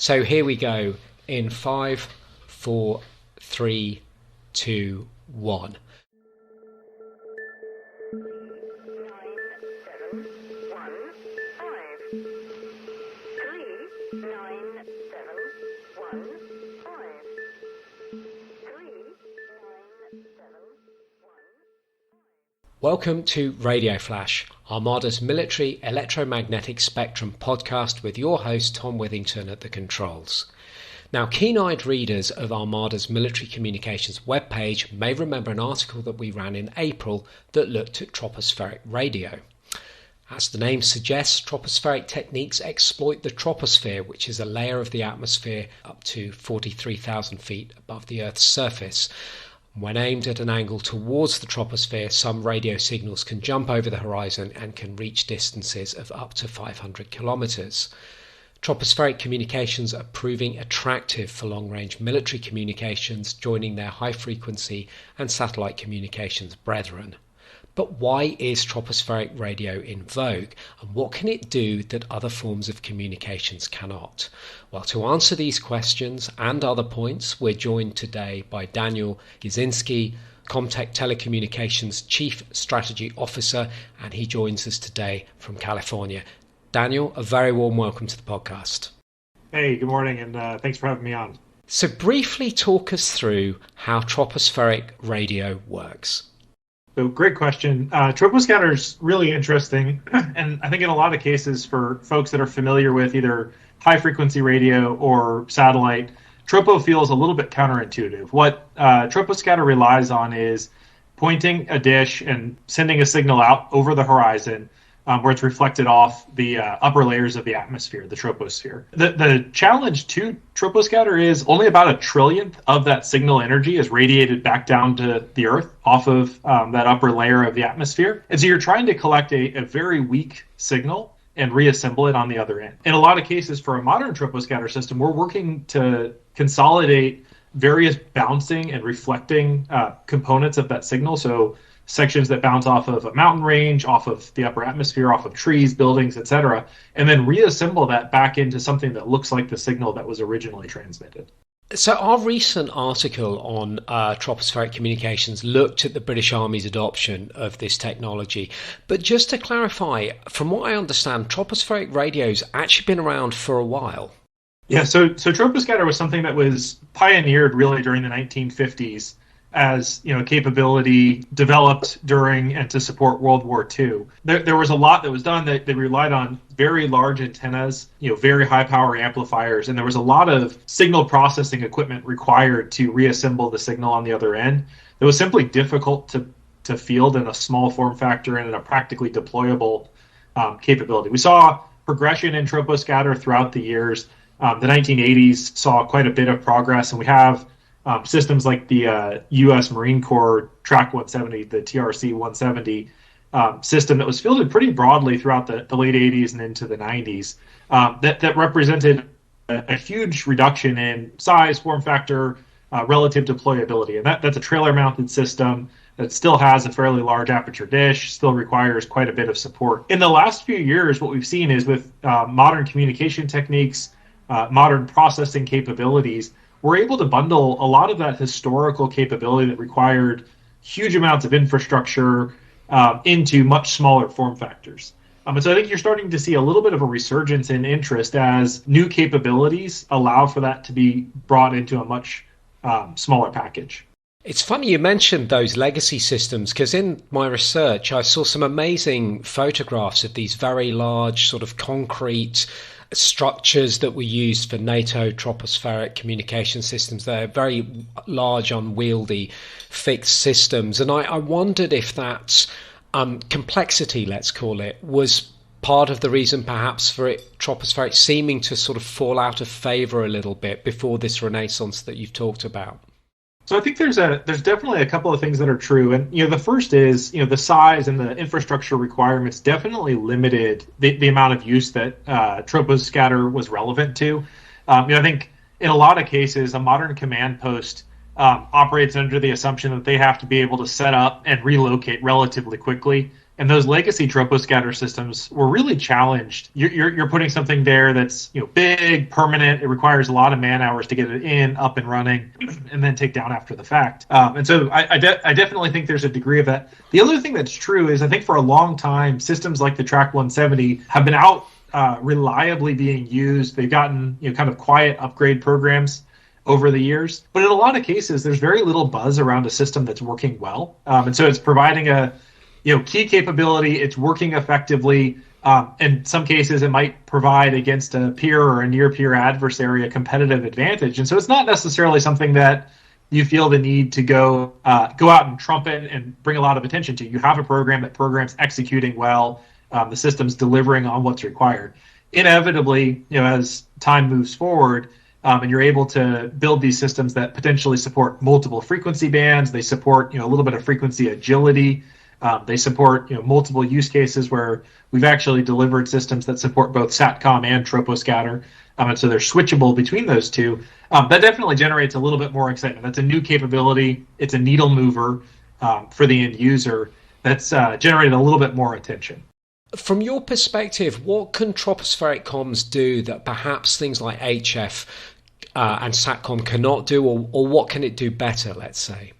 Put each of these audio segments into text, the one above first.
So here we go in 5, 4, 3, 2, 1. Welcome to Radioflash, Armada's military electromagnetic spectrum podcast with your host Tom Withington at the controls. Now, keen-eyed readers of Armada's military communications webpage may remember an article that we ran in April that looked at tropospheric radio. As the name suggests, tropospheric techniques exploit the troposphere, which is a layer of the atmosphere up to 43,000 feet above the Earth's surface. When aimed at an angle towards the troposphere, some radio signals can jump over the horizon and can reach distances of up to 500 kilometres. Tropospheric communications are proving attractive for long-range military communications, joining their high-frequency and satellite communications brethren. But why is tropospheric radio in vogue, and what can it do that other forms of communications cannot? Well, to answer these questions and other points, we're joined today by Daniel Gizinski, Comtech Telecommunications Chief Strategy Officer, and he joins us today from California. Daniel, a very warm welcome to the podcast. Hey, good morning, and thanks for having me on. So briefly talk us through how tropospheric radio works. So great question. Troposcatter is really interesting, and I think in a lot of cases for folks that are familiar with either high-frequency radio or satellite, tropo feels a little bit counterintuitive. What troposcatter relies on is pointing a dish and sending a signal out over the horizon where it's reflected off the upper layers of the atmosphere, the troposphere. The challenge to troposcatter is only about a trillionth of that signal energy is radiated back down to the Earth off of that upper layer of the atmosphere. And so you're trying to collect a very weak signal and reassemble it on the other end. In a lot of cases for a modern troposcatter system, we're working to consolidate various bouncing and reflecting components of that signal. So sections that bounce off of a mountain range, off of the upper atmosphere, off of trees, buildings, etc., and then reassemble that back into something that looks like the signal that was originally transmitted. So our recent article on tropospheric communications looked at the British Army's adoption of this technology. But just to clarify, from what I understand, tropospheric radio's actually been around for a while. Yeah, so troposcatter was something that was pioneered really during the 1950s. As capability developed during and to support World War II. There was a lot that was done that they relied on very large antennas, very high power amplifiers, and there was a lot of signal processing equipment required to reassemble the signal on the other end. It was simply difficult to field in a small form factor and in a practically deployable capability. We saw progression in troposcatter throughout the years. The 1980s saw quite a bit of progress, and we have systems like the U.S. Marine Corps Track 170, the TRC 170 system that was fielded pretty broadly throughout the late 80s and into the 90s. That represented a huge reduction in size, form factor, relative deployability. And that's a trailer-mounted system that still has a fairly large aperture dish, still requires quite a bit of support. In the last few years, what we've seen is with modern communication techniques, modern processing capabilities, we're able to bundle a lot of that historical capability that required huge amounts of infrastructure into much smaller form factors. And so I think you're starting to see a little bit of a resurgence in interest as new capabilities allow for that to be brought into a much smaller package. It's funny you mentioned those legacy systems, because in my research I saw some amazing photographs of these very large sort of concrete structures that were used for NATO tropospheric communication systems. They're very large, unwieldy, fixed systems. And I wondered if that complexity, let's call it, was part of the reason perhaps for it, tropospheric seeming to sort of fall out of favour a little bit before this renaissance that you've talked about. So I think there's definitely a couple of things that are true, and the first is the size and the infrastructure requirements definitely limited the amount of use that troposcatter was relevant to. I think in a lot of cases a modern command post operates under the assumption that they have to be able to set up and relocate relatively quickly And those legacy troposcatter systems were really challenged. You're putting something there that's big, permanent. It requires a lot of man hours to get it in, up and running, and then take down after the fact. And so I definitely think there's a degree of that. The other thing that's true is I think for a long time, systems like the Track 170 have been out reliably being used. They've gotten kind of quiet upgrade programs over the years. But in a lot of cases, there's very little buzz around a system that's working well. And so it's providing a key capability. It's working effectively. In some cases, it might provide against a peer or a near-peer adversary a competitive advantage. And so it's not necessarily something that you feel the need to go out and trumpet and bring a lot of attention to. You have a program, that program's executing well. The system's delivering on what's required. Inevitably, as time moves forward, and you're able to build these systems that potentially support multiple frequency bands. They support a little bit of frequency agility. They support multiple use cases where we've actually delivered systems that support both SATCOM and troposcatter, and so they're switchable between those two. That definitely generates a little bit more excitement. That's a new capability. It's a needle mover for the end user. That's generated a little bit more attention. From your perspective, what can tropospheric comms do that perhaps things like HF and SATCOM cannot do, or what can it do better, let's say?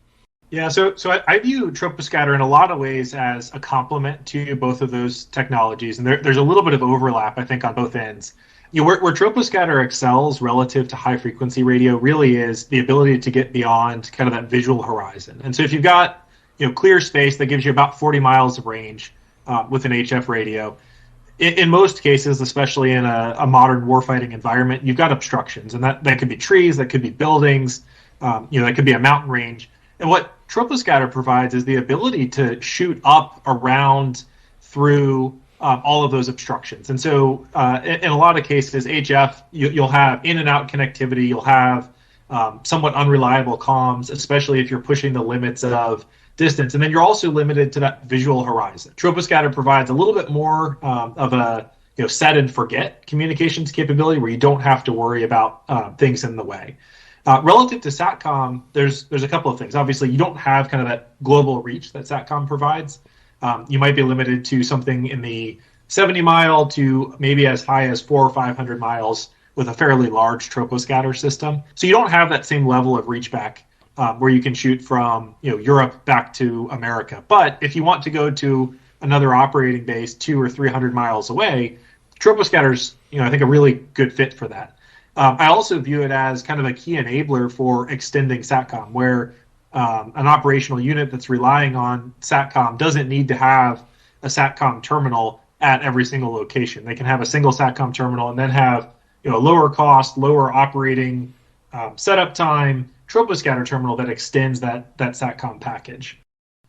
Yeah, so I view troposcatter in a lot of ways as a complement to both of those technologies, and there's a little bit of overlap, I think, on both ends. Where troposcatter excels relative to high-frequency radio really is the ability to get beyond kind of that visual horizon. And so if you've got clear space that gives you about 40 miles of range with an HF radio, in most cases, especially in a modern warfighting environment, you've got obstructions, and that could be trees, that could be buildings, that could be a mountain range. And what troposcatter provides is the ability to shoot up, around, through all of those obstructions. And so in a lot of cases, HF, you'll have in and out connectivity, you'll have somewhat unreliable comms, especially if you're pushing the limits of distance. And then you're also limited to that visual horizon. Troposcatter provides a little bit more of a set and forget communications capability where you don't have to worry about things in the way. Relative to SATCOM, there's a couple of things. Obviously, you don't have kind of that global reach that SATCOM provides. You might be limited to something in the 70 mile to maybe as high as 400 or 500 miles with a fairly large troposcatter system. So you don't have that same level of reach back where you can shoot from Europe back to America. But if you want to go to another operating base 200 or 300 miles away, troposcatter's I think a really good fit for that. I also view it as kind of a key enabler for extending SATCOM, where an operational unit that's relying on SATCOM doesn't need to have a SATCOM terminal at every single location. They can have a single SATCOM terminal and then have lower cost, lower operating setup time troposcatter terminal that extends that SATCOM package.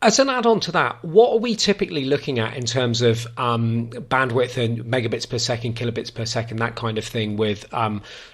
As an add-on to that, what are we typically looking at in terms of bandwidth and megabits per second, kilobits per second, that kind of thing with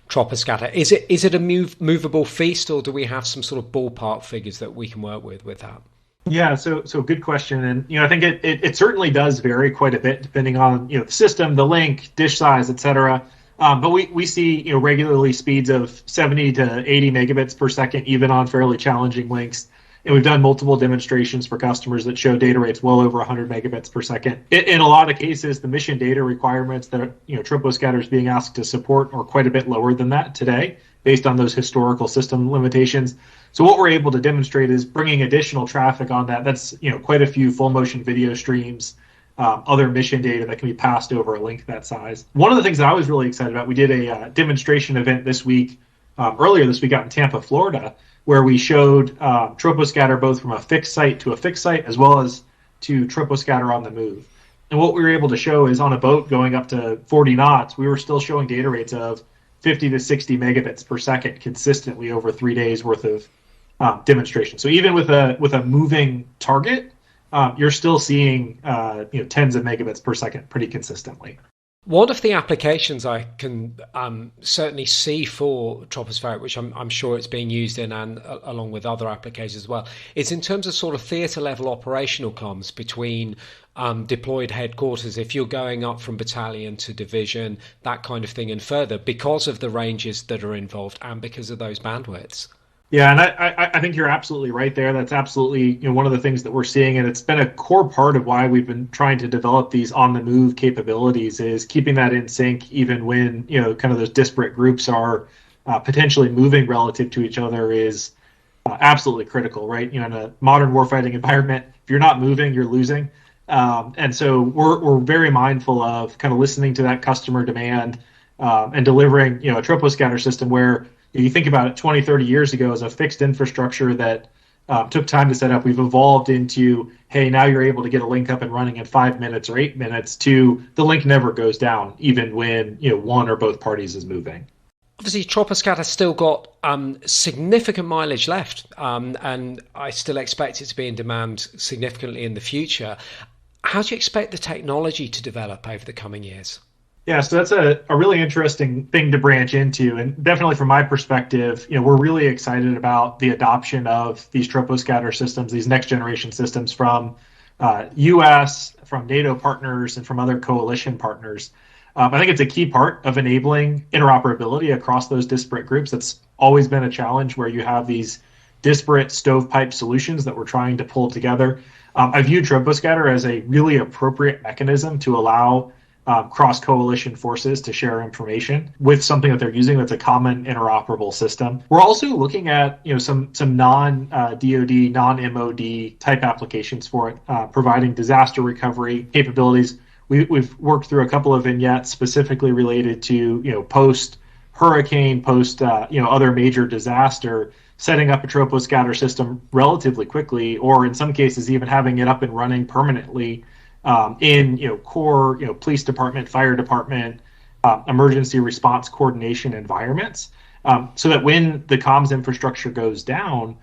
troposcatter? Is it a movable feast, or do we have some sort of ballpark figures that we can work with that? Yeah, so good question, and I think it certainly does vary quite a bit depending on the system, the link, dish size, etc. But we see regularly speeds of 70 to 80 megabits per second, even on fairly challenging links. And we've done multiple demonstrations for customers that show data rates well over 100 megabits per second. In a lot of cases, the mission data requirements that troposcatter is being asked to support are quite a bit lower than that today, based on those historical system limitations. So what we're able to demonstrate is bringing additional traffic on that. That's quite a few full motion video streams, other mission data that can be passed over a link that size. One of the things that I was really excited about, we did a demonstration event this week, earlier this week out in Tampa, Florida, where we showed troposcatter both from a fixed site to a fixed site as well as to troposcatter on the move. And what we were able to show is on a boat going up to 40 knots, we were still showing data rates of 50 to 60 megabits per second consistently over 3 days worth of demonstration. So even with a moving target, you're still seeing tens of megabits per second pretty consistently. One of the applications I can certainly see for tropospheric, which I'm sure it's being used in, and along with other applications as well, is in terms of sort of theatre level operational comms between deployed headquarters. If you're going up from battalion to division, that kind of thing, and further, because of the ranges that are involved and because of those bandwidths. Yeah, and I think you're absolutely right there. That's absolutely one of the things that we're seeing, and it's been a core part of why we've been trying to develop these on-the-move capabilities is keeping that in sync, even when kind of those disparate groups are potentially moving relative to each other is absolutely critical, right? In a modern warfighting environment, if you're not moving, you're losing. And so we're very mindful of kind of listening to that customer demand and delivering, a troposcatter system where you think about it 20, 30 years ago as a fixed infrastructure that took time to set up. We've evolved into, hey, now you're able to get a link up and running in 5 minutes or 8 minutes to the link never goes down, even when one or both parties is moving. Obviously, troposcatter's still got significant mileage left, and I still expect it to be in demand significantly in the future. How do you expect the technology to develop over the coming years? Yeah, so that's a really interesting thing to branch into. And definitely from my perspective, we're really excited about the adoption of these troposcatter systems, these next generation systems from US, from NATO partners, and from other coalition partners. I think it's a key part of enabling interoperability across those disparate groups. That's always been a challenge where you have these disparate stovepipe solutions that we're trying to pull together. I view troposcatter as a really appropriate mechanism to allow cross-coalition forces to share information with something that they're using that's a common interoperable system. We're also looking at some non-DoD, non-MOD type applications for it, providing disaster recovery capabilities. We've worked through a couple of vignettes specifically related to post hurricane, post other major disaster, setting up a troposcatter system relatively quickly, or in some cases even having it up and running permanently in core police department, fire department, emergency response coordination environments, so that when the comms infrastructure goes down,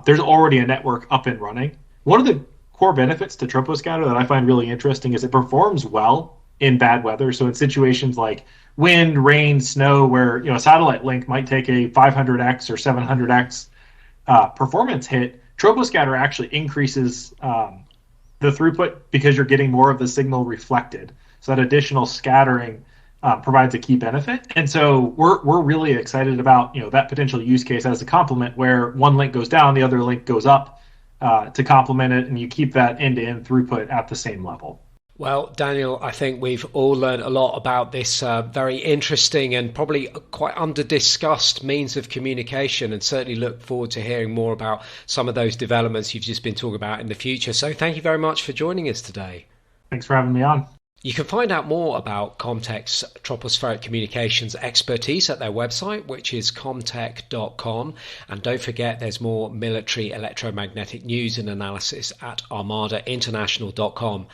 there's already a network up and running. One of the core benefits to troposcatter that I find really interesting is it performs well in bad weather. So in situations like wind, rain, snow, where a satellite link might take a 500x or 700x performance hit, troposcatter actually increases the throughput because you're getting more of the signal reflected. So that additional scattering provides a key benefit. And so we're really excited about that potential use case as a complement where one link goes down, the other link goes up to complement it, and you keep that end-to-end throughput at the same level. Well, Daniel, I think we've all learned a lot about this very interesting and probably quite under-discussed means of communication, and certainly look forward to hearing more about some of those developments you've just been talking about in the future. So thank you very much for joining us today. Thanks for having me on. You can find out more about Comtech's tropospheric communications expertise at their website, which is comtech.com. And don't forget, there's more military electromagnetic news and analysis at armadainternational.com.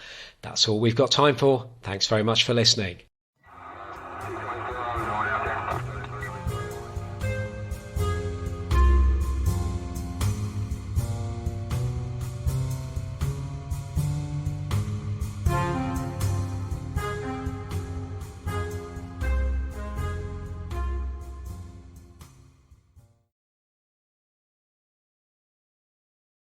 That's all we've got time for. Thanks very much for listening.